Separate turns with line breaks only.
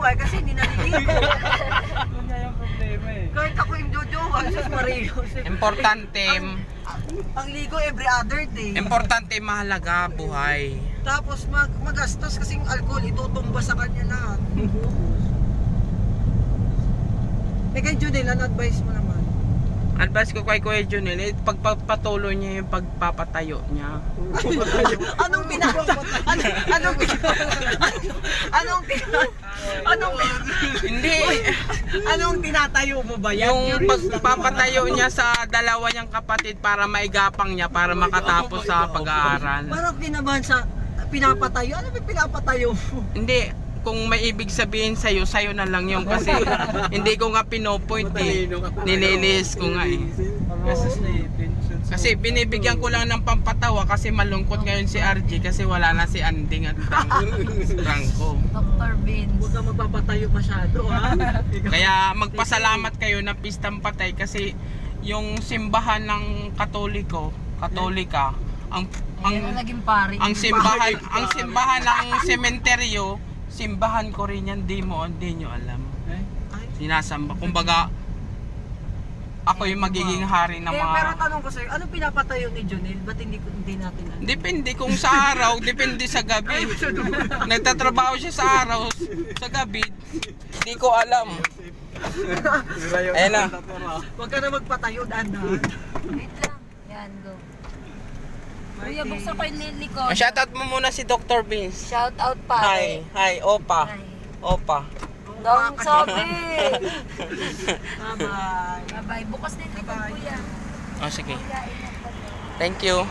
buhay kasi hindi naliligo.
Yun nga yung problema eh.
Kahit ako yung jojowa, sus Mario.
Importante,
Ang ligo every other day.
importante mahalaga buhay.
Tapos magastos kasi yung alcohol itutumba sa kanya lahat. Eh kay Junel, ano advice mo naman?
Advice ko kay Kuya Junel, pagpapatuloy niya yung pagpapatayo niya.
Anong
Hindi,
anong tinatayo mo ba yan?
yung pagpapatayo niya sa dalawa niyang kapatid para maigapang niya, para makatapos sa pag-aaral.
Parang kinabahan sa pinapatayo. Ano ba pinapatayo mo?
Hindi, kung may ibig sabihin sa'yo, sa'yo na lang yung kasi hindi ko nga pinopoint eh. Nililis ko nga eh.
Beses na eh, pension.
Kasi binibigyan ko lang ng pampatawa kasi malungkot ngayon si RG kasi wala na si Anding at Franco.
Dr. Vince.
Huwag ka magpapatayo masyado, ha?
Kaya magpasalamat kayo na pistang patay kasi yung simbahan ng Katolika, ang
Ayun ang naging pari.
ang simbahan ng sementeryo, simbahan ko rin yan, di nyo alam.
Eh?
Sinasamba. Kumbaga, ako yung magiging hari ng
Pero
mga...
tanong ko sa'yo, ano pinapatayo ni Junel? Ba't hindi natin alam?
Depende kung sa araw, depende sa gabi. Nagtatrabaho siya sa araw, sa gabi. Hindi ko alam. Ayan na.
Huwag ka na magpatayo, dahan-dahan.
Wait lang. Yan, go. Kuya, buksan ko yung likod.
Shoutout mo muna si Dr. Vince.
Shout out pare.
Hi, Opa.
Hi.
Opa.
Don't sabi.
Bye-bye.
Bye-bye. Bukas din likod, kuya.
Oh, sige.
Kuya, ingat ka.
Thank you.